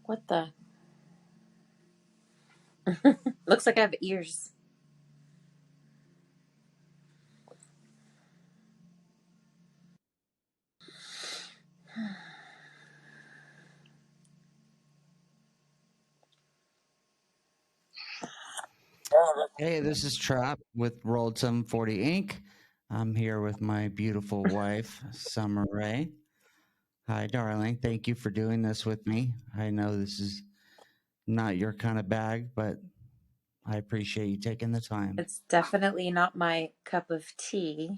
What the? Looks like I have ears. Hey, this is Trap with Rolled 740 Inc. I'm here with my beautiful wife, Summer Rae. Hi, darling. Thank you for doing this with me. I know this is not your kind of bag, but I appreciate you taking the time. It's definitely not my cup of tea.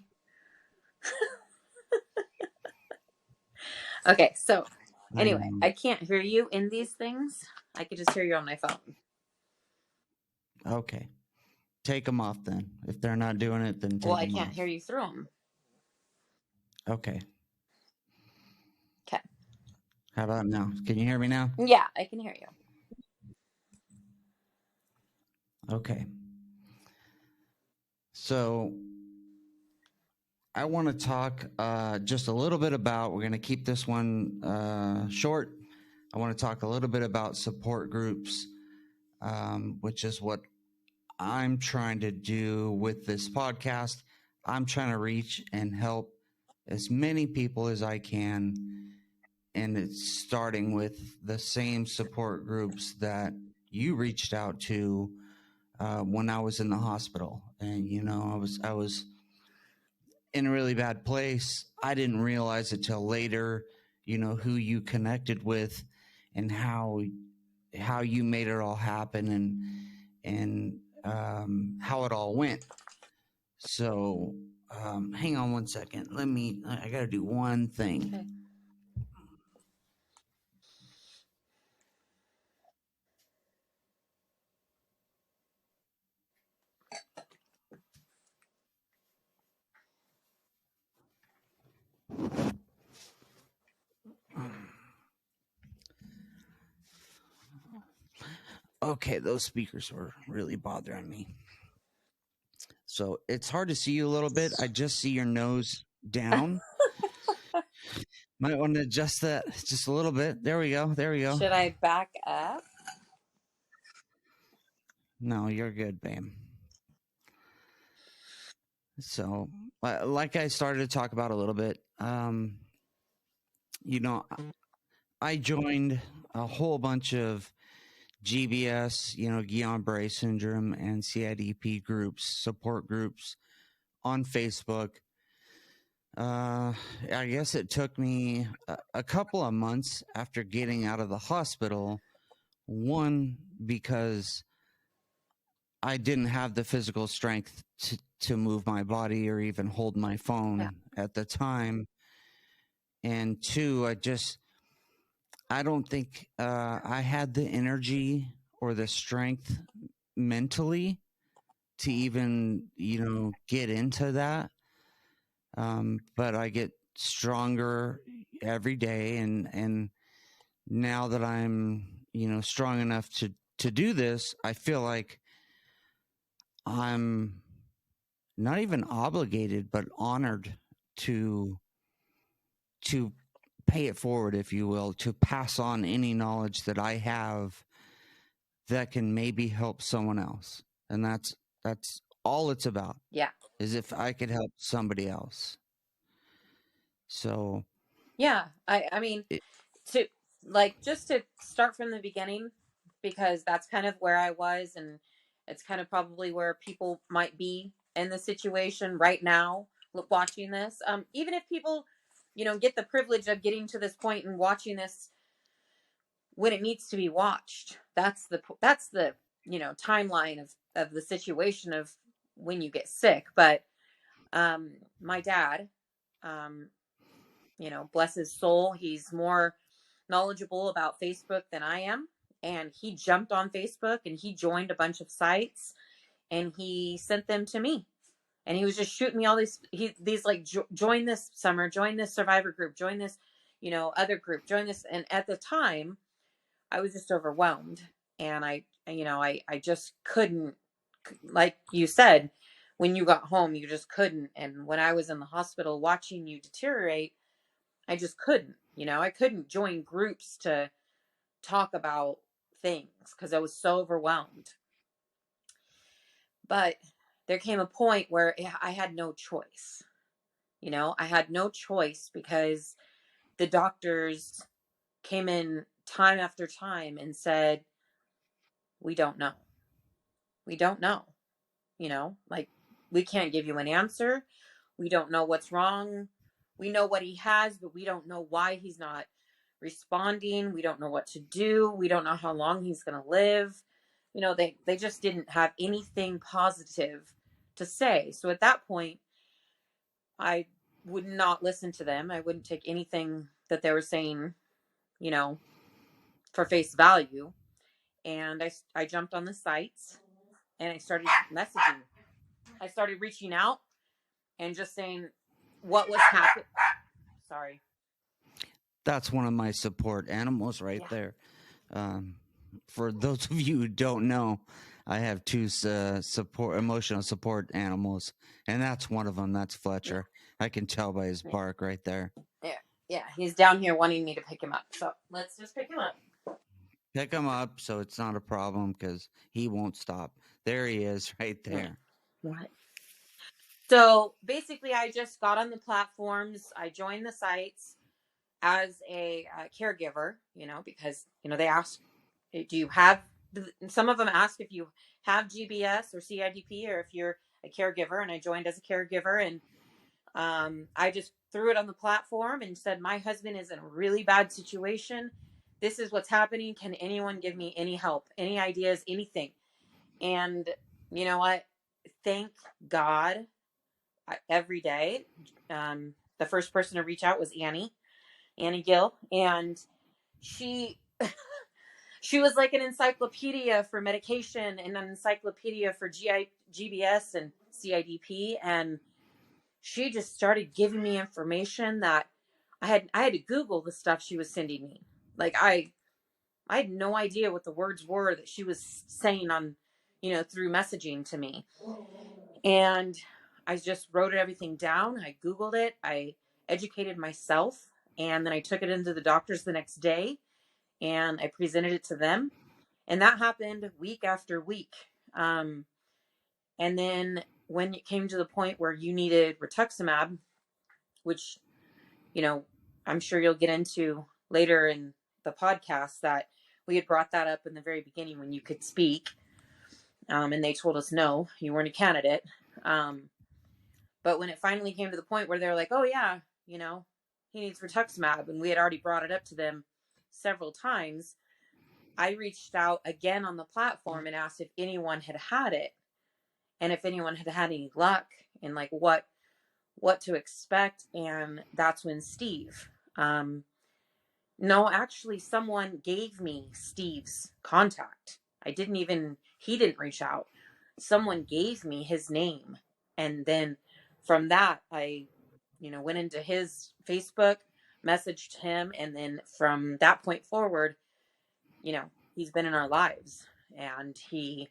Okay, so I anyway, know. I can't hear you in these things. I could just hear you on my phone. Okay. Take them off then. If they're not doing it, then Well, take I them can't off. hear you through them. Okay. Okay. How about now? Can you hear me now? Yeah, I can hear you. Okay. So I want to talk just a little bit about, we're going to keep this one short. I want to talk a little bit about support groups, which is what I'm trying to do with this podcast. I'm trying to reach and help as many people as I can. And it's starting with the same support groups that you reached out to when I was in the hospital. And, you know, I was in a really bad place. I didn't realize it till later, you know, who you connected with and how you made it all happen and how it all went. So hang on one second. I got to do one thing. Okay. Okay, those speakers were really bothering me. So it's hard to see you a little bit. I just see your nose down. Might want to adjust that just a little bit. There we go. There we go. Should I back up? No, you're good, babe. So, like I started to talk about a little bit, you know, I joined a whole bunch of GBS, you know, Guillain-Barré syndrome and CIDP groups, support groups on Facebook. I guess it took me a couple of months after getting out of the hospital. One, because I didn't have the physical strength to move my body or even hold my phone at the time. And two, I don't think I had the energy or the strength mentally to even, you know, get into that. But I get stronger every day. And now that I'm, you know, strong enough to do this, I feel like I'm not even obligated, but honored to pay it forward, if you will, to pass on any knowledge that I have that can maybe help someone else. And that's all it's about. Yeah. Is if I could help somebody else. So Yeah. I mean, to just to start from the beginning, because that's kind of where I was, and it's kind of probably where people might be in the situation right now watching this. Even if people, you know, get the privilege of getting to this point and watching this when it needs to be watched. That's the you know, timeline of the situation of when you get sick. But my dad, um you know, bless his soul, he's more knowledgeable about Facebook than I am. And he jumped on Facebook and he joined a bunch of sites and he sent them to me. And he was just shooting me all these like, join this Summer, join this survivor group, join this, you know, other group, join this. And at the time, I was just overwhelmed. And I just couldn't, like you said, when you got home, you just couldn't. And when I was in the hospital watching you deteriorate, I just couldn't, you know, I couldn't join groups to talk about things because I was so overwhelmed. But there came a point where I had no choice. I had no choice because the doctors came in time after time and said, we don't know. We don't know. Like, we can't give you an answer. We don't know what's wrong. We know what he has, but we don't know why he's not responding. We don't know what to do. We don't know how long he's going to live. They just didn't have anything positive to say. So at that point, I would not listen to them. I wouldn't take anything that they were saying, you know, for face value. And I jumped on the sites and I started messaging. I started reaching out and just saying what was happening. Sorry. That's one of my support animals right Yeah. there. For those of you who don't know, I have two emotional support animals, and that's one of them. That's Fletcher. I can tell by his bark right there. Yeah. Yeah. He's down here wanting me to pick him up. So let's just pick him up. Pick him up so it's not a problem because he won't stop. There he is right there. What? So basically, I just got on the platforms. I joined the sites as a caregiver, because, they ask, do you have, some of them ask if you have GBS or CIDP or if you're a caregiver. And I joined as a caregiver. And I just threw it on the platform and said, my husband is in a really bad situation. This is what's happening. Can anyone give me any help, any ideas, anything? And you know what? Thank God, every day. The first person to reach out was Annie Gill. And she she was like an encyclopedia for medication and an encyclopedia for GBS and CIDP. And she just started giving me information that I had to Google the stuff she was sending me. Like, I had no idea what the words were that she was saying on, through messaging to me. And I just wrote everything down. I Googled it. I educated myself. And then I took it into the doctors the next day and I presented it to them. And that happened week after week. And then when it came to the point where you needed rituximab, which, I'm sure you'll get into later in the podcast, that we had brought that up in the very beginning when you could speak. And they told us, no, you weren't a candidate. But when it finally came to the point where they're like, oh yeah, he needs rituximab, and we had already brought it up to them several times, I reached out again on the platform and asked if anyone had had it and if anyone had had any luck and like what to expect. And that's when Steve, no, actually someone gave me Steve's contact. He didn't reach out. Someone gave me his name. And then from that, I, went into his Facebook, messaged him. And then from that point forward, he's been in our lives and he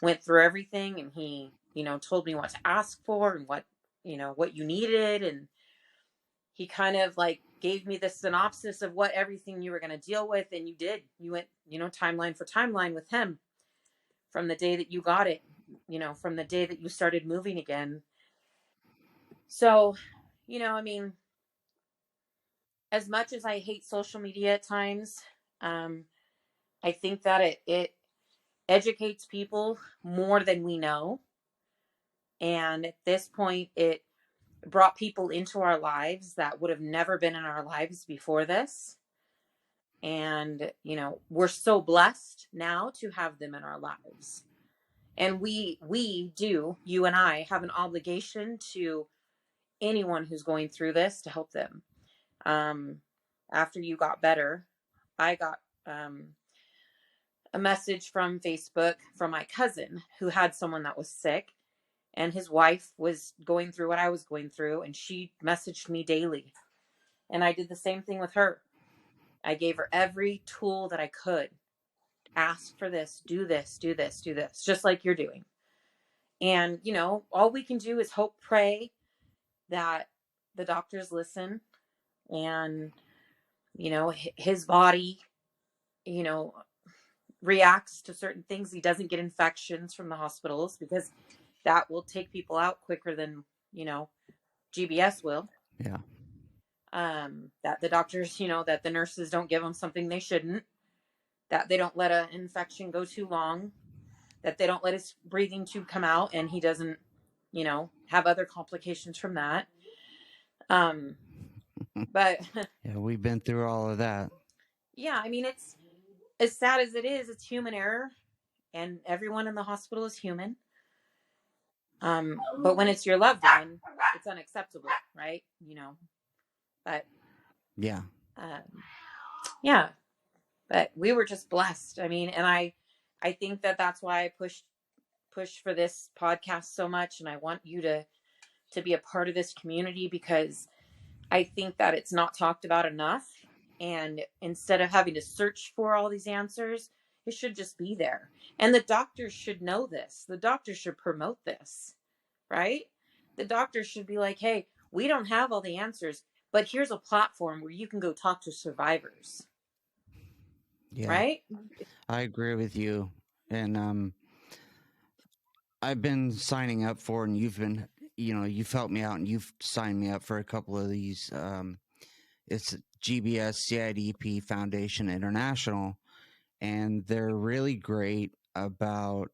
went through everything and he, told me what to ask for and what you needed. And he kind of like gave me the synopsis of what everything you were going to deal with. And you did. You went, timeline for timeline with him from the day that you got it, from the day that you started moving again. So, I mean, as much as I hate social media at times, I think that it educates people more than we know. And at this point, it brought people into our lives that would have never been in our lives before this. And, we're so blessed now to have them in our lives. And we do, you and I, have an obligation to anyone who's going through this to help them. After you got better, I got a message from Facebook from my cousin who had someone that was sick, and his wife was going through what I was going through, and she messaged me daily. And I did the same thing with her. I gave her every tool that I could. Ask for this, do this, do this, do this, just like you're doing. And, all we can do is hope, pray that the doctors listen and, his body you know, reacts to certain things. He doesn't get infections from the hospitals because that will take people out quicker than, you know, GBS will. Yeah. That the doctors, you know, that the nurses don't give them something they shouldn't, that they don't let an infection go too long, that they don't let his breathing tube come out and he doesn't, you know, have other complications from that. Um, but Yeah, we've been through all of that. yeah, I mean, it's as sad as it is, it's human error, and everyone in the hospital is human. But when it's your loved one, it's unacceptable, right? You know, but Yeah. um, yeah, but we were just blessed. I mean, and I think that that's why I push for this podcast so much, and I want you to be a part of this community because I think that it's not talked about enough. And instead of having to search for all these answers, it should just be there. And the doctors should know this. The doctors should promote this, right? The doctors should be like, hey, we don't have all the answers, but here's a platform where you can go talk to survivors, Yeah. right? I agree with you. And I've been signing up for, and you've been, you've helped me out, and you've signed me up for a couple of these. It's GBS CIDP Foundation International, and they're really great about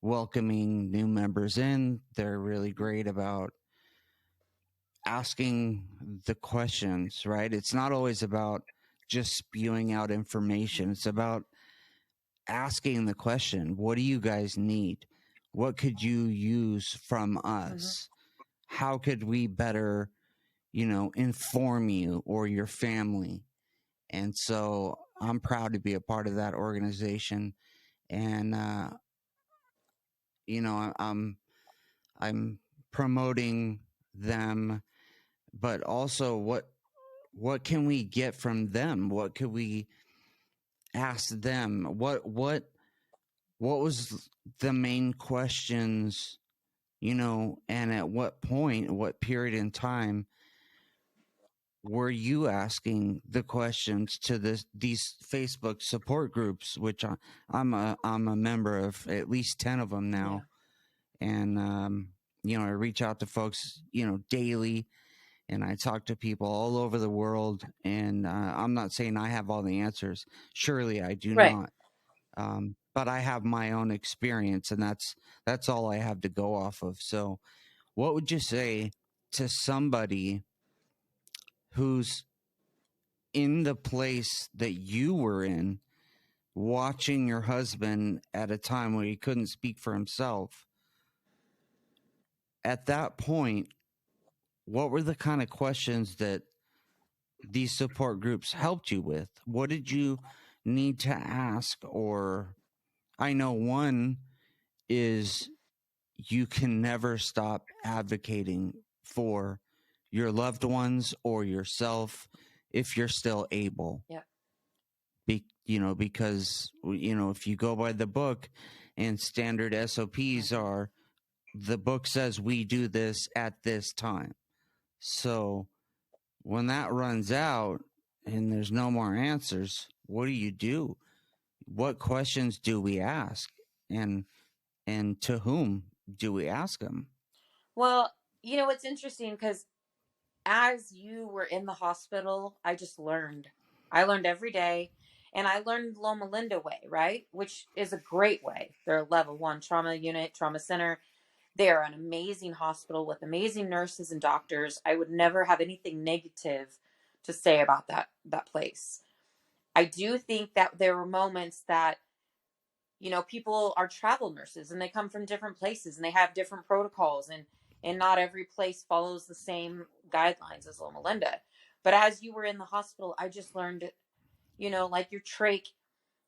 welcoming new members in. They're really great about asking the questions, right? It's not always about just spewing out information. It's about asking the question, what do you guys need? What could you use from Mm-hmm. us? How could we better, inform you or your family? And so I'm proud to be a part of that organization. And, I'm promoting them, but also what can we get from them? What could we ask them? What was the main questions, and at what point, what period in time were you asking the questions to these Facebook support groups, which I'm a member of at least 10 of them Yeah. now. And, I reach out to folks, daily, and I talk to people all over the world. And I'm not saying I have all the answers. Surely I do Right. not. But I have my own experience, and that's all I have to go off of. So, what would you say to somebody who's in the place that you were in, watching your husband at a time where he couldn't speak for himself? At that point, what were the kind of questions that these support groups helped you with? What did you need to ask? Or I know one is you can never stop advocating for your loved ones or yourself if you're still able. Yeah. Because if you go by the book, and standard SOPs Mm-hmm. are, the book says we do this at this time. So when that runs out and there's no more answers, what do you do? What questions do we ask? And to whom do we ask them? Well, you know, it's interesting because as you were in the hospital, I just learned. I learned every day. And I learned Loma Linda way, right? Which is a great way. They're a level 1 trauma unit, trauma center. They're an amazing hospital with amazing nurses and doctors. I would never have anything negative to say about that place. I do think that there were moments that, you know, people are travel nurses and they come from different places and they have different protocols, and not every place follows the same guidelines as Loma Linda. But as you were in the hospital, I just learned, you know, like your trach,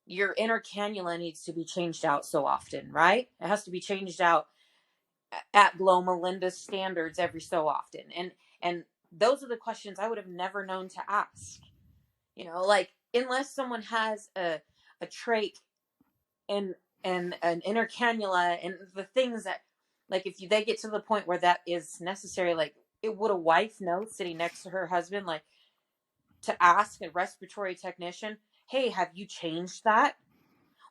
your inner cannula needs to be changed out so often, right? It has to be changed out at Loma Linda standards every so often. And those are the questions I would have never known to ask. You know, like unless someone has a trach and an inner cannula and the things that, like, if they get to the point where that is necessary, like, it would a wife know sitting next to her husband, like, to ask a respiratory technician, hey, have you changed that?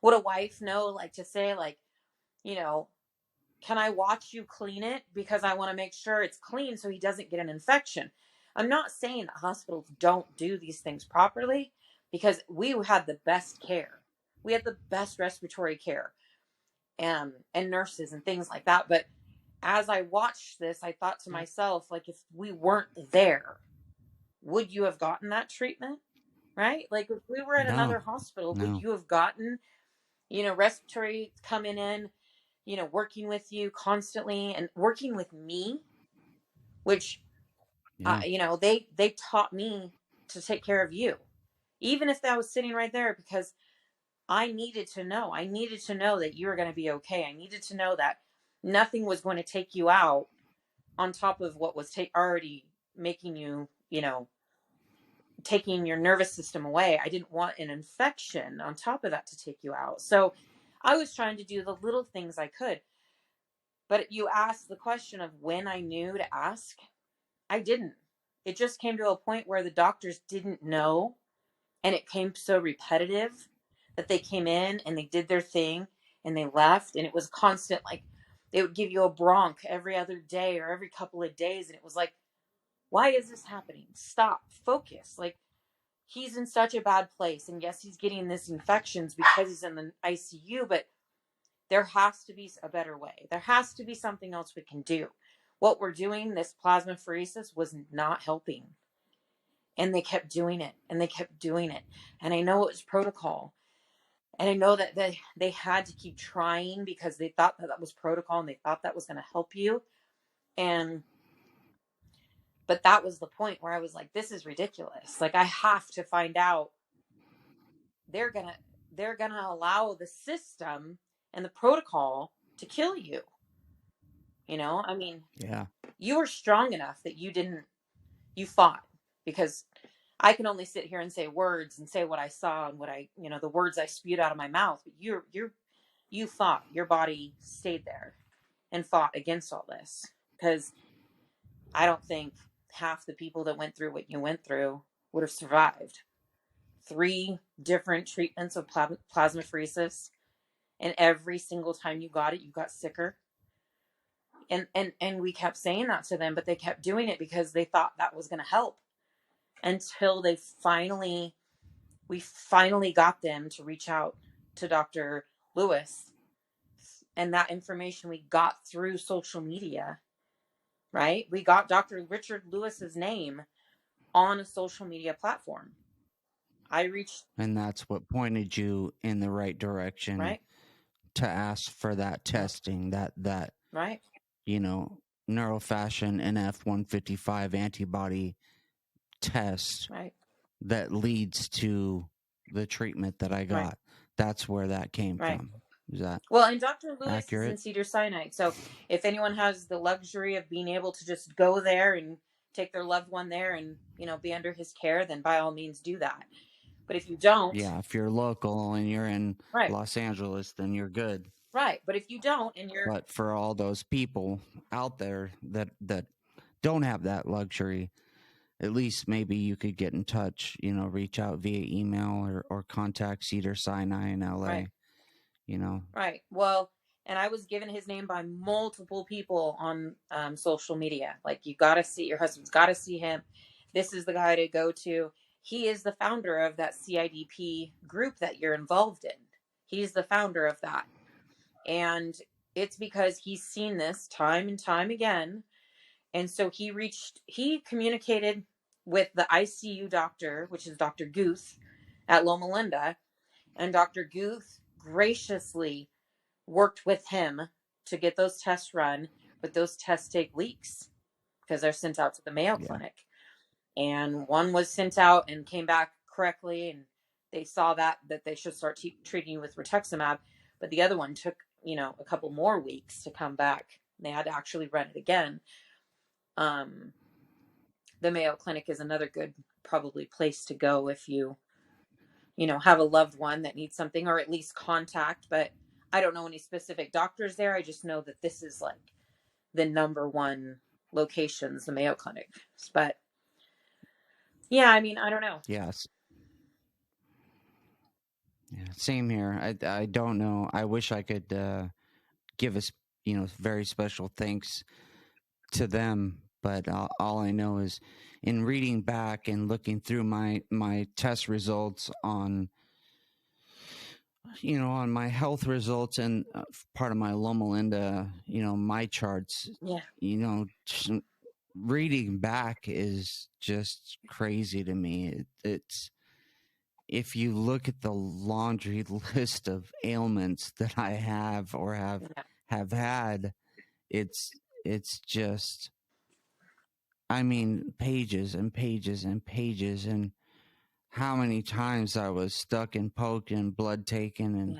Would a wife know, like, to say, like, you know, can I watch you clean it? Because I want to make sure it's clean so he doesn't get an infection. I'm not saying that hospitals don't do these things properly, because we had the best care. We had the best respiratory care and nurses and things like that. But as I watched this, I thought to myself, like, if we weren't there, would you have gotten that treatment? Right? Like, if we were at No, another hospital, would no. you have gotten, respiratory coming in, working with you constantly and working with me, which, Yeah. they taught me to take care of you, even if that was sitting right there, because I needed to know. I needed to know that you were going to be okay. I needed to know that nothing was going to take you out on top of what was already making you, taking your nervous system away. I didn't want an infection on top of that to take you out. So I was trying to do the little things I could. But you asked the question of when I knew to ask. I didn't. It just came to a point where the doctors didn't know, and it came so repetitive that they came in and they did their thing and they left, and it was constant. Like, they would give you a bronch every other day or every couple of days, and it was like, why is this happening? Stop, focus. Like, he's in such a bad place, and yes, he's getting this infections because he's in the ICU, but there has to be a better way. There has to be something else we can do. What we're doing, this plasmapheresis, was not helping. And they kept doing it and they kept doing it. And I know it was protocol. And I know that they had to keep trying because they thought that that was protocol and they thought that was going to help you. And, but that was the point where I was like, this is ridiculous. Like, I have to find out. They're going to, they're going to allow the system and the protocol to kill you. I mean, Yeah. you were strong enough that you fought, because I can only sit here and say words and say what I saw and what the words I spewed out of my mouth. But you fought. Your body stayed there and fought against all this, because I don't think half the people that went through what you went through would have survived. 3 different treatments of plasmapheresis, and every single time you got it, you got sicker. And we kept saying that to them, but they kept doing it because they thought that was going to help, until we finally got them to reach out to Dr. Lewis, and that information we got through social media. Right, we got Dr. Richard Lewis's name on a social media platform. I reached. And that's what pointed you in the right direction Right. to ask for that Yep. testing, that Right. you know, neurofashion NF155 antibody test Right. that leads to the treatment that I Right. got. That's where that came Right. from. Is that Well, and Dr. Lewis is in accurate? Cedars-Sinai. So if anyone has the luxury of being able to just go there and take their loved one there and, be under his care, then by all means do that. But if you don't, Yeah, if you're local and you're in right, Los Angeles, then you're good. right. But if you don't and you're, But for all those people out there that don't have that luxury, at least maybe you could get in touch, reach out via email or contact Cedar Sinai in right, LA, you know. right. Well, and I was given his name by multiple people on social media. Like, you got to see, your husband's got to see him. This is the guy to go to. He is the founder of that CIDP group that you're involved in. He's the founder of that. And it's because he's seen this time and time again. And so he communicated with the ICU doctor, which is Dr. Guth at Loma Linda. And Dr. Guth graciously worked with him to get those tests run. But those tests take weeks because they're sent out to the Mayo Yeah. Clinic. And one was sent out and came back correctly. And they saw that they should start treating you with rituximab. But the other one took, a couple more weeks to come back. They had to actually run it again. The Mayo Clinic is another good probably place to go if you have a loved one that needs something, or at least contact. But I don't know any specific doctors there. I just know that this is like the number one locations, the Mayo Clinic. But Yeah, I mean, I don't know. Yes. Yeah, same here. I don't know. I wish I could give us, very special thanks to them, but all I know is in reading back and looking through my test results on, on my health results and part of my Loma Linda, my charts, Yeah, just reading back is just crazy to me. It's if you look at the laundry list of ailments that I have or yeah, have had, it's just, I mean, pages and pages and pages, and how many times I was stuck and poked and blood taken and,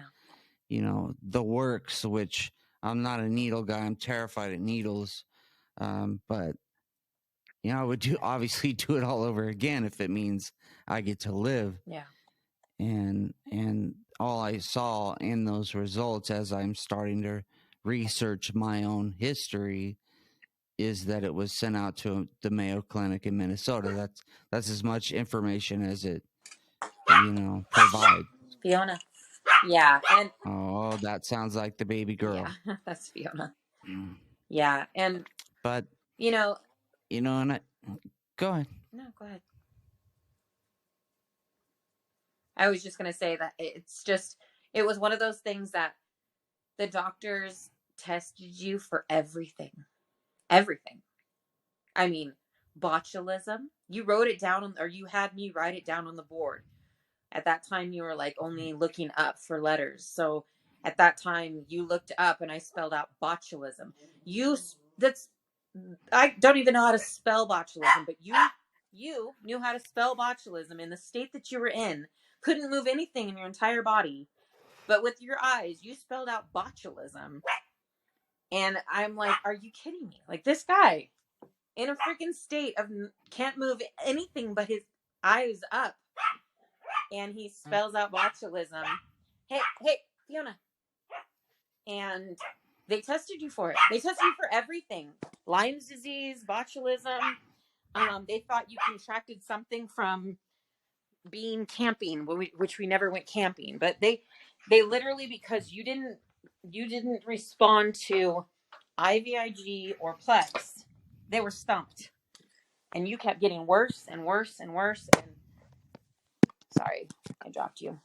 yeah, the works, which I'm not a needle guy. I'm terrified of needles. But, I would obviously do it all over again if it means I get to live. yeah, And all I saw in those results as I'm starting to research my own history is that it was sent out to the Mayo Clinic in Minnesota. That's as much information as it provide. Fiona. Yeah, and Oh, that sounds like the baby yeah, girl. that's Fiona. Yeah, and But you know, and go ahead. no, go ahead. I was just gonna say that it was one of those things that the doctors tested you for everything, everything. I mean, botulism. You wrote it down or you had me write it down on the board. At that time, you were like only looking up for letters. So at that time, you looked up and I spelled out botulism. You, that's, I don't even know how to spell botulism, but you knew how to spell botulism in the state that you were in, couldn't move anything in your entire body, but with your eyes, you spelled out botulism. And I'm like, are you kidding me? Like this guy in a freaking state of can't move anything but his eyes up, and he spells out botulism. Hey, hey, Fiona. And they tested you for it. They tested you for everything. Lyme's disease, botulism. They thought you contracted something from being camping, which we never went camping. But they literally, because you didn't respond to IVIG or Plex, they were stumped, and you kept getting worse and worse and worse. And sorry, I dropped you.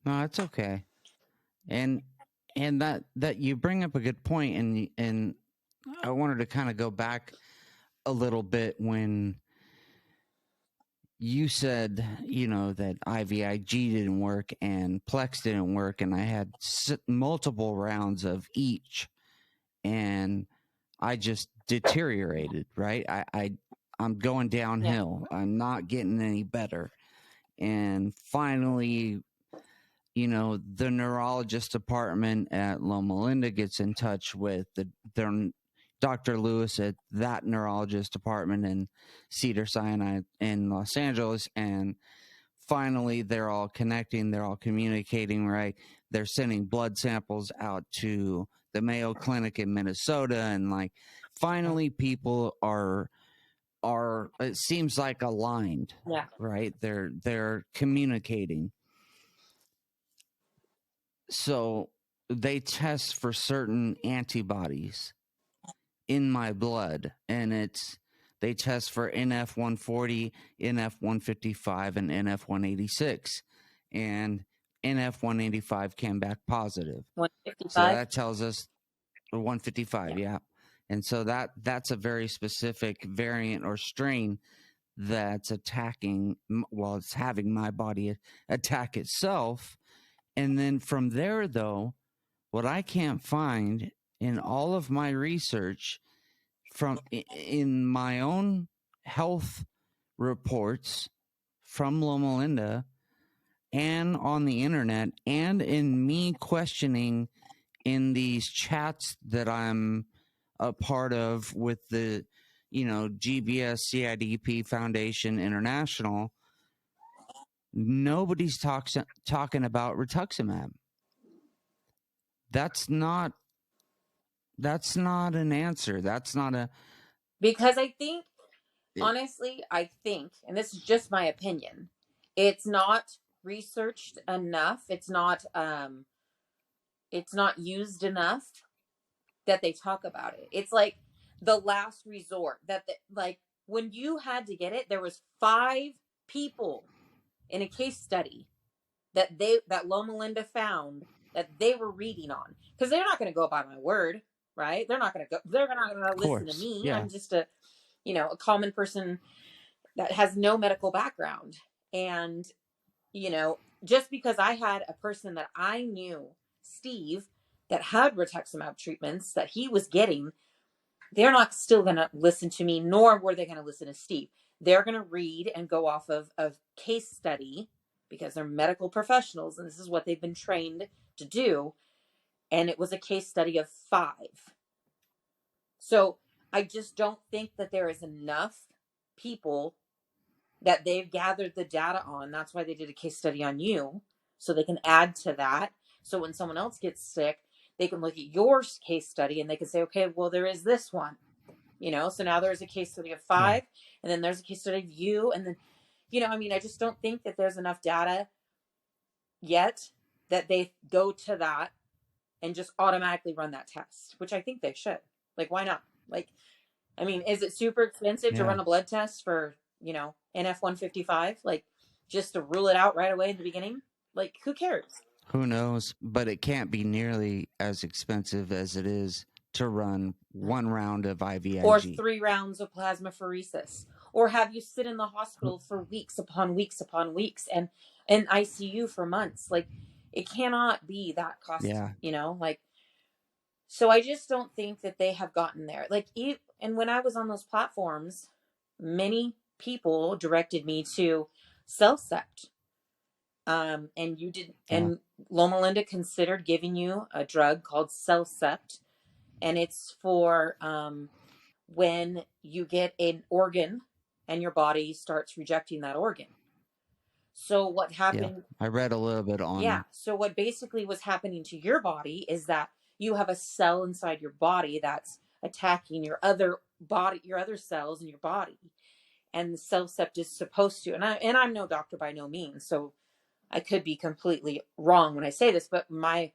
No, it's okay. And that you bring up a good point, and I wanted to kind of go back a little bit when you said, that IVIG didn't work and Plex didn't work, and I had multiple rounds of each, and I just deteriorated. Right, I'm going Yeah, downhill. I'm not getting any better, and finally, the neurologist department at Loma Linda gets in touch with their Dr. Lewis at that neurologist department in Cedar Sinai in Los Angeles. And finally, they're all connecting, they're all communicating, right? They're sending blood samples out to the Mayo Clinic in Minnesota. And like, finally, people are it seems like aligned, yeah. right? They're communicating. So they test for certain antibodies in my blood, and they test for NF140, NF155, and NF186, and NF185 came back positive. So 155. that tells us 155, Yeah. yeah. And so that's a very specific variant or strain that's attacking, well, it's having my body attack itself. And then from there, though, what I can't find in all of my research from in my own health reports from Loma Linda and on the internet and in me questioning in these chats that I'm a part of with the GBS CIDP Foundation International, nobody's talking about rituximab. That's not an answer. That's not a Because I think honestly, I think, and this is just my opinion, it's not researched enough. It's not used enough that they talk about it. It's like the last resort like when you had to get it, there was 5 people in a case study that Loma Linda found that they were reading on, because they're not going to go by my word, right? They're not going to Of listen to course. me. Yeah. I'm just a common person that has no medical background. And just because I had a person that I knew, Steve, that had rituximab treatments that he was getting, they're not still going to listen to me, nor were they going to listen to Steve. They're going to read and go off of a case study because they're medical professionals and this is what they've been trained to do. And it was a case study of 5. So I just don't think that there is enough people that they've gathered the data on. That's why they did a case study on you, so they can add to that. So when someone else gets sick, they can look at your case study and they can say, okay, well, there is this one. So now there's a case study of Yeah. 5, and then there's a case study of you, and then I just don't think that there's enough data yet that they go to that and just automatically run that test, which I think they should. Like, why not? Like, is it super expensive to Yeah. run a blood test for NF155, like, just to rule it out right away in the beginning? Like, who cares? Who knows? But it can't be nearly as expensive as it is to run one round of Or IVIG. 3 rounds of plasmapheresis, or have you sit in the hospital for weeks upon weeks upon weeks and in ICU for months. Like, it cannot be that cost, Yeah. like. So I just don't think that they have gotten there. Like, and when I was on those platforms, many people directed me to CellCept. And you did, Yeah. and Loma Linda considered giving you a drug called CellCept, and it's for when you get an organ and your body starts rejecting that organ. So what Yeah. happened? I read a little bit Yeah. on. So what basically was happening to your body is that you have a cell inside your body that's attacking your other cells in your body. And the CellCept is supposed to, and I'm no doctor by no means, so I could be completely wrong when I say this, but my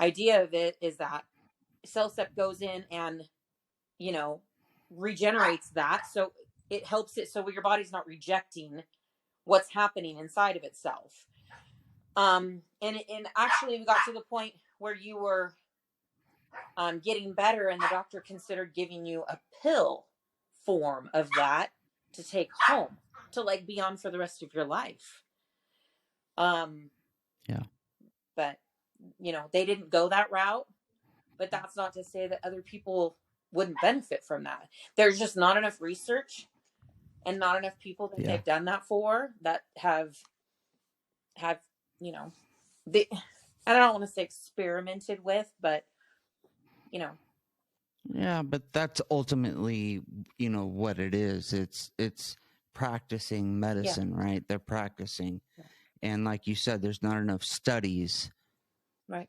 idea of it is that CellCept goes in and, you know, regenerates that. So it helps it so your body's not rejecting what's happening inside of itself. And actually we got to the point where you were getting better, and the doctor considered giving you a pill form of that to take home to, like, be on for the rest of your life. Yeah. But they didn't go that route. But that's not to say that other people wouldn't benefit from that. There's just not enough research and not enough people that Yeah. they've done that for that have they I don't want to say experimented with, but Yeah, but that's ultimately, what it is. It's practicing yeah, medicine, right? They're practicing. yeah, And like you said, there's not enough studies right,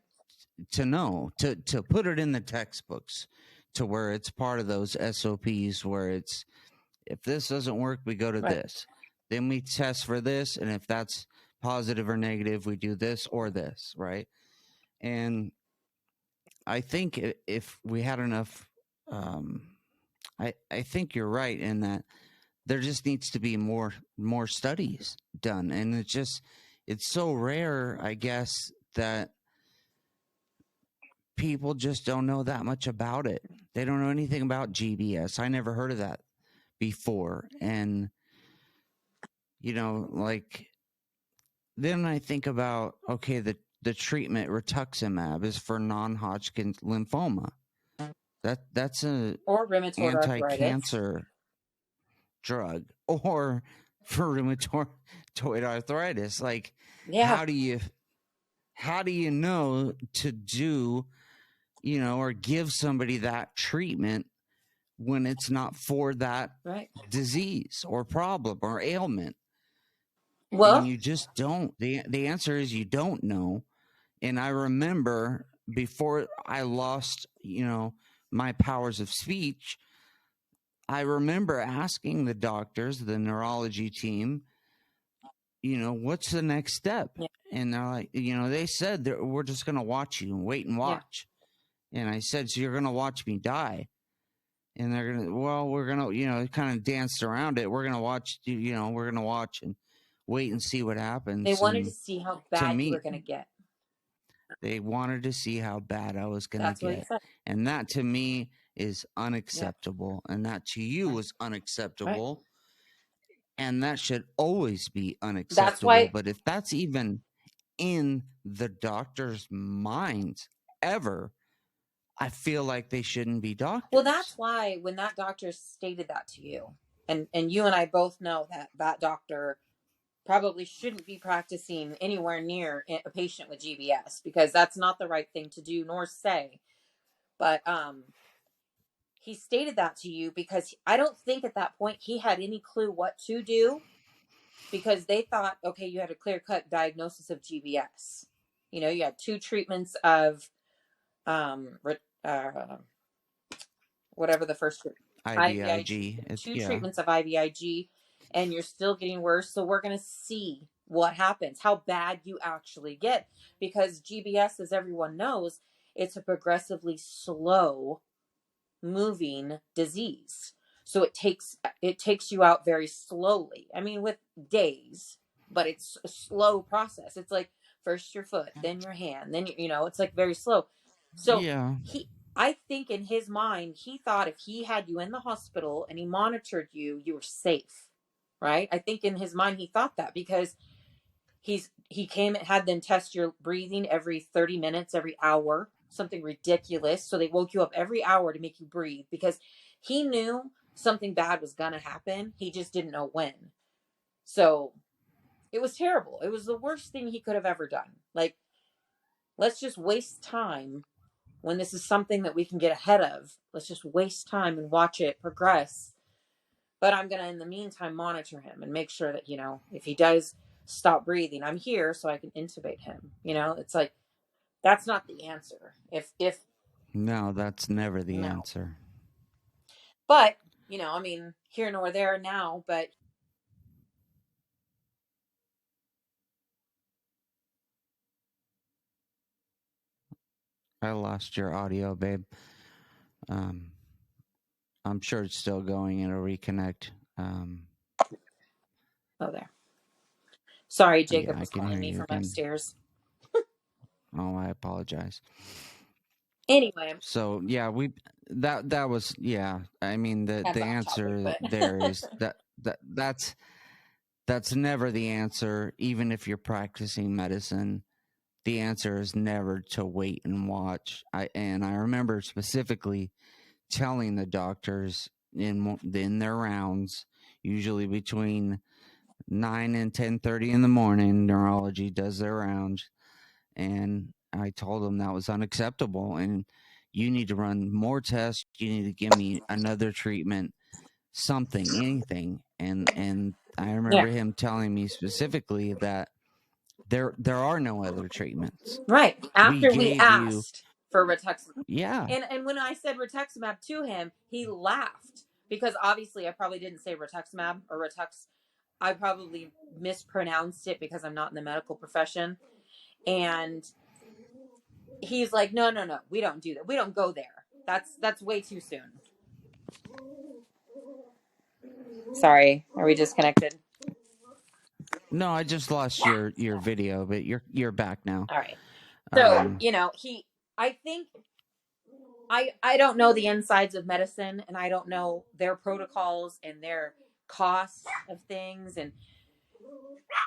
to know, to put it in the textbooks, to where it's part of those SOPs where it's, if this doesn't work, we go to right, this. Then we test for this, and if that's positive or negative, we do this or this, right? And I think if we had enough, I think you're right in that there just needs to be more studies done, and it's so rare, I guess, that people just don't know that much about it. They don't know anything about GBS. I never heard of that before, and like, then I think about, okay, the treatment rituximab is for non-Hodgkin lymphoma. That's a or rheumatoid arthritis. anti-cancer drug, or for rheumatoid arthritis. Like, Yeah, how do you know to do, or give somebody that treatment when it's not for that right. disease or problem or ailment? And Well, you just don't. The answer is you don't know. And I remember before I lost, my powers of speech, I remember asking the doctors, the neurology team, what's the next step? Yeah. And they're like, they said we're just going to watch you and wait and Yeah. watch. And I said, so you're going to watch me die? And they're going to, well, we're going to, kind of danced around it. We're going to watch, we're going to watch and wait and see what They happens. wanted to And see how to bad you were me, going to get. they wanted to see how bad I was going to That's what he get. said. And that to me is Yeah. unacceptable. And that to you was Right. unacceptable. And that should always be That's unacceptable. why. But if that's even in the doctor's minds ever, I feel like they shouldn't be Well, that's doctors. why when that doctor stated that to you, and you and I both know that that doctor probably shouldn't be practicing anywhere near a patient with GBS, because that's not the right thing to do nor say. But he stated that to you because I don't think at that point he had any clue what to do, because they thought, okay, you had a clear-cut diagnosis of GBS. You had 2 treatments of um uh, whatever the first IVIG, IVIG, two yeah. treatments of IVIG, and you're still getting worse. So we're going to see what happens, how bad you actually get, because GBS, as everyone knows, it's a progressively slow moving disease. So it takes you out very slowly. I mean, with days, but it's a slow process. It's like first your foot, then your hand, then it's like very slow. So Yeah. he I think in his mind, he thought if he had you in the hospital and he monitored you, you were safe. Right? I think in his mind he thought that, because he came and had them test your breathing every 30 minutes, every hour, something ridiculous. So they woke you up every hour to make you breathe, because he knew something bad was going to happen. He just didn't know when. So it was terrible. It was the worst thing he could have ever done. Like, let's just waste time when this is something that we can get ahead of. Let's just waste time and watch it progress. But I'm going to, in the meantime, monitor him and make sure that, if he does stop breathing, I'm here so I can intubate him. It's like, that's not the answer. If No, that's never the no, answer. but, I mean, here nor there now, but I lost your audio, babe. Um, I'm sure it's still going. It'll reconnect. oh, there. Sorry, Yeah, Jacob I was can calling hear me you from again. upstairs. Oh, I apologize. Anyway, So yeah, that was, yeah. I mean, the that's off topic, answer but there is that's never the answer. Even if you're practicing medicine, the answer is never to wait and watch. I remember specifically telling the doctors in their rounds, usually between 9 and 10:30 in the morning, neurology does their rounds, and I told them that was unacceptable, and you need to run more tests. You need to give me another treatment, something, anything. And I yeah, remember him telling me specifically that there are no other treatments. right. We After we gave you, asked for rituximab, yeah, and when I said rituximab to him, he laughed, because obviously I probably didn't say rituximab or retux. I probably mispronounced it because I'm not in the medical profession. And he's like, no, no, no, we don't do that. We don't go there. That's way too soon. Sorry, are we disconnected? no, I just lost your video, but you're back now. All right. So, Um, I think I don't know the insides of medicine, and I don't know their protocols and their costs of things, and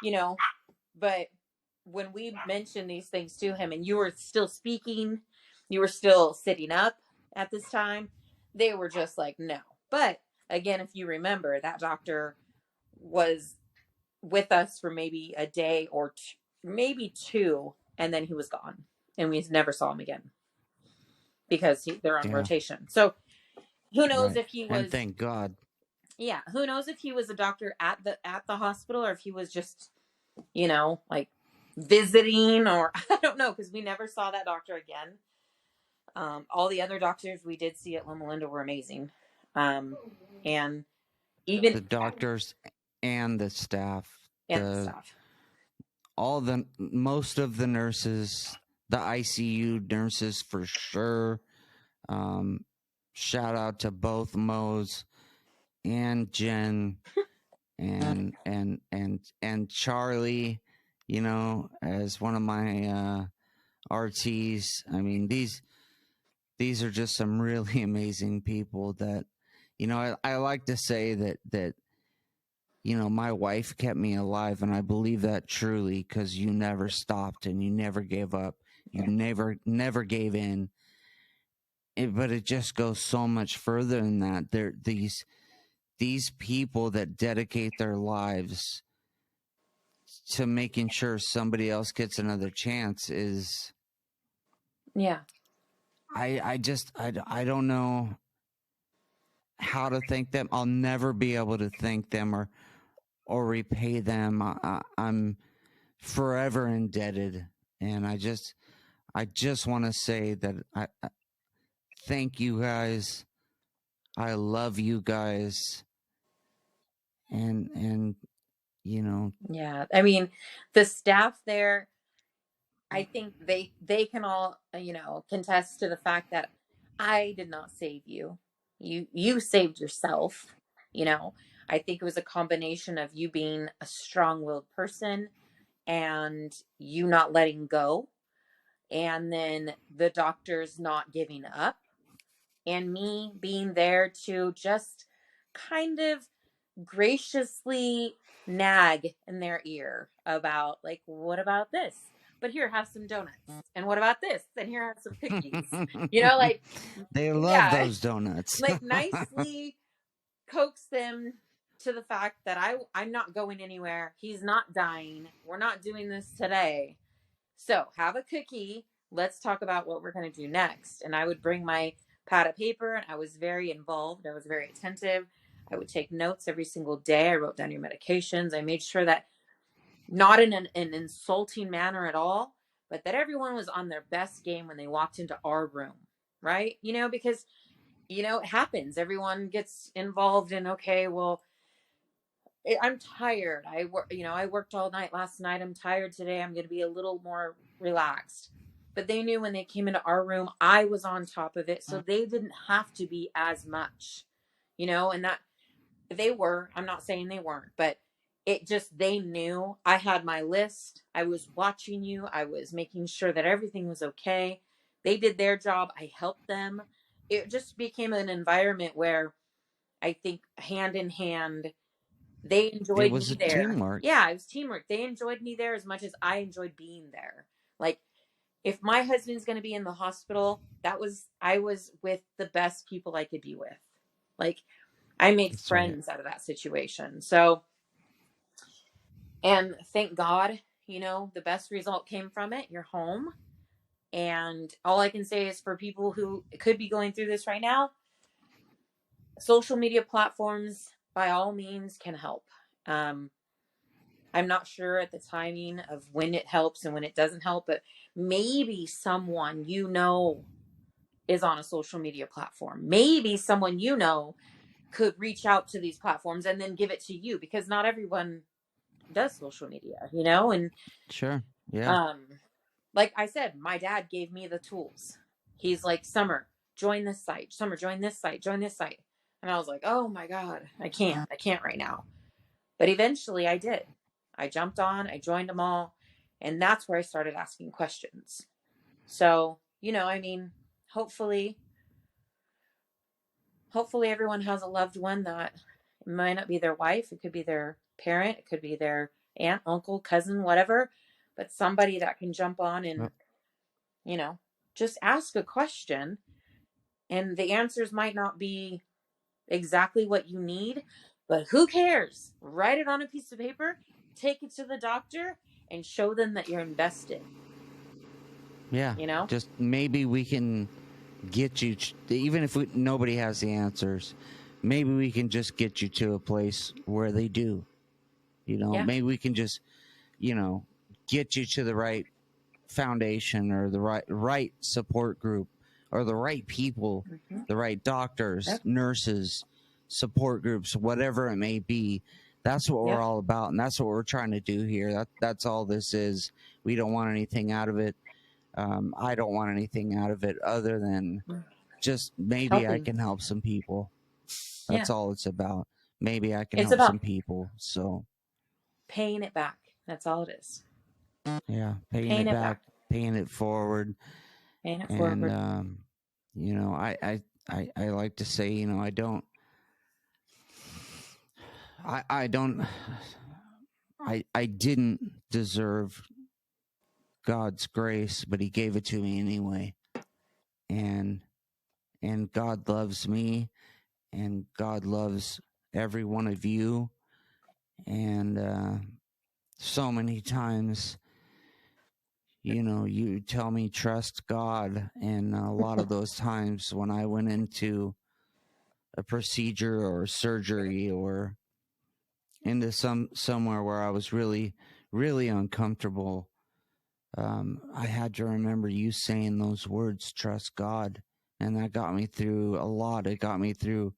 you know, but when we mentioned these things to him and you were still speaking, you were still sitting up at this time, they were just like, no. But again, if you remember, that doctor was with us for maybe a day or maybe 2, and then he was gone, and we never saw him again, because they're on yeah, rotation. So who knows right. if he And was, thank God. yeah, who knows if he was a doctor at the hospital, or if he was just, like visiting, or I don't know, because we never saw that doctor again. All the other doctors we did see at Loma Linda were amazing. And even The doctors and the staff, and the the staff. all the most of the nurses, the ICU nurses for sure. Um, Shout out to both Mo's and Jen and Charlie. You know, as one of my RTs. I mean, these are just some really amazing people that, you know, I like to say that you know, my wife kept me alive, and I believe that truly, because you never stopped and you never gave up, you never gave in. But it just goes so much further than that. There these people that dedicate their lives to making sure somebody else gets another chance is, Yeah. I don't know how to thank them. I'll never be able to thank them or repay them. I'm forever indebted, and I just want to say that I thank you guys. I love you guys, and you know, Yeah. I mean, the staff there, I think they can all, contest to the fact that I did not save you. You saved yourself, you know. I think it was a combination of you being a strong-willed person and you not letting go, and then the doctors not giving up, and me being there to just kind of graciously nag in their ear about, like, what about this? But here, have some donuts. And what about this? And here, have some cookies. Like, they love yeah, those donuts. like nicely coax them to the fact that I'm not going anywhere. He's not dying. We're not doing this today. So have a cookie. Let's talk about what we're going to do next. And I would bring my pad of paper, and I was very involved. I was very attentive. I would take notes every single day. I wrote down your medications. I made sure that, not in an insulting manner at all, but that everyone was on their best game when they walked into our room, right? Because, it happens. Everyone gets involved in, okay, well, I'm tired. I worked all night last night. I'm tired today. I'm going to be a little more relaxed. But they knew when they came into our room, I was on top of it. So they didn't have to be as much, and that they were. I'm not saying they weren't, but they knew I had my list. I was watching you. I was making sure that everything was okay. They did their job. I helped them. It just became an environment where I think hand in hand, they It enjoyed was me a there. teamwork. Yeah, it was teamwork. They enjoyed me there as much as I enjoyed being there. Like, if my husband's going to be in the hospital, I was with the best people I could be with. Like, I made That's right. friends out of that situation. So, and thank God, the best result came from it. You're home. And all I can say is, for people who could be going through this right now, social media platforms, by all means, can help. Um, I'm not sure at the timing of when it helps and when it doesn't help, but maybe someone is on a social media platform. Maybe someone could reach out to these platforms and then give it to you, because not everyone does social media, and Sure. Yeah. um like I said, my dad gave me the tools. He's like, Summer, join this site. Summer, join this site. Join this site. And I was like, oh my God, I can't. I can't right now. But eventually I did. I jumped on, I joined them all, and that's where I started asking questions. So, I mean, hopefully, hopefully everyone has a loved one that, it might not be their wife, it could be their parent, it could be their aunt, uncle, cousin, whatever, but somebody that can jump on and, Yep. you know, just ask a question, and the answers might not be exactly what you need, but who cares? Write it on a piece of paper, take it to the doctor, and show them that you're invested, Yeah. you know? Just maybe we can get you, even if nobody has the answers, maybe we can just get you to a place where they do. You know, Yeah. maybe we can just, you know, get you to the right foundation or the right support group or the right people, Mm-hmm. the right doctors, Yep. nurses, support groups, whatever it may be. That's what we're Yep. all about, and that's what we're trying to do here. That's all this is. We don't want anything out of it. I don't want anything out of it other than just maybe I Helping. can help some people. Yeah. That's all it's about. Maybe I can It's help about some people. So paying it back. That's all it is. yeah, paying Paying it it back, back. paying it forward, Paying it and forward. you know, I like to say, you know, I don't, I didn't deserve God's grace, but He gave it to me anyway, and God loves me, and God loves every one of you, and so many times, you know, you tell me trust God, and a lot of those times when I went into a procedure or surgery or into somewhere where I was really uncomfortable, I had to remember you saying those words, trust God, and that got me through a lot. It got me through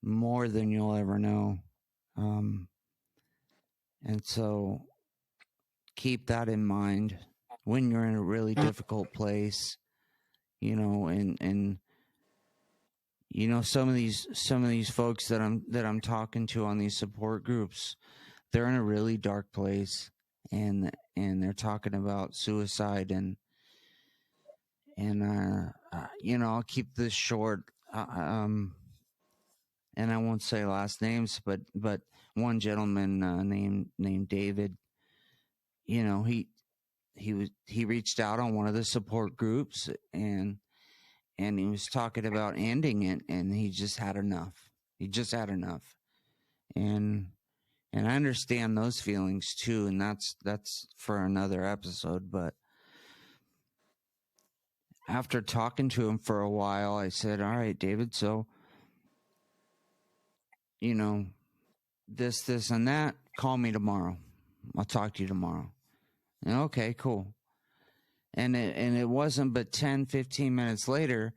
more than you'll ever know, um, and so keep that in mind when you're in a really difficult place, you know, and you know some of these folks that I'm talking to on these support groups, they're in a really dark place, and they're talking about suicide, and you know, I'll keep this short, and I won't say last names, but one gentleman named David, you know, he reached out on one of the support groups, and he was talking about ending it, and he just had enough. He just had enough, and I understand those feelings too, and that's for another episode. But after talking to him for a while, I said, "All right, David, so you know this, and that. Call me tomorrow. I'll talk to you tomorrow." And okay, cool. And it wasn't but 10, 15 minutes later,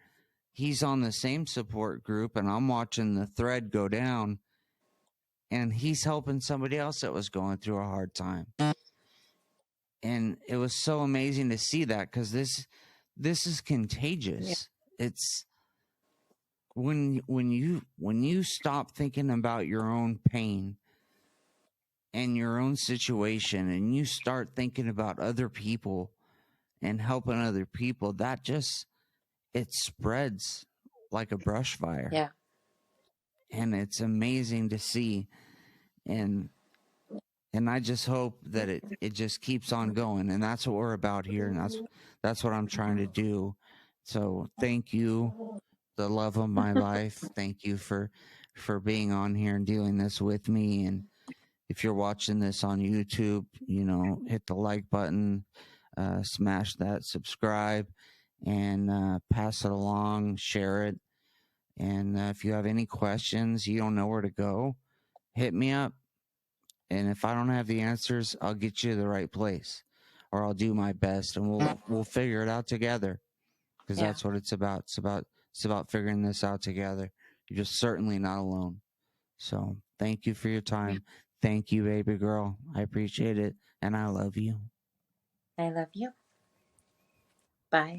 he's on the same support group, and I'm watching the thread go down, and he's helping somebody else that was going through a hard time. And it was so amazing to see that, because this is Yeah. contagious. It's when you stop thinking about your own pain and your own situation, and you start thinking about other people and helping other people, that just, it spreads like a brush fire, Yeah. and it's amazing to see. and and I just hope that it just keeps on going, and that's what we're about here, and that's what I'm trying to do. So thank you, the love of my life. Thank you for being on here and doing this with me. And if you're watching this on YouTube, you know, hit the like button, smash that subscribe, and pass it along, share it. And if you have any questions, you don't know where to go, hit me up. And if I don't have the answers, I'll get you to the right place, or I'll do my best, and we'll figure it out together, because Yeah. that's what it's about. It's about figuring this out together. You're just certainly not alone. So thank you for your Yeah. time. Thank you, baby girl. I appreciate it, and I love you. I love you. Bye.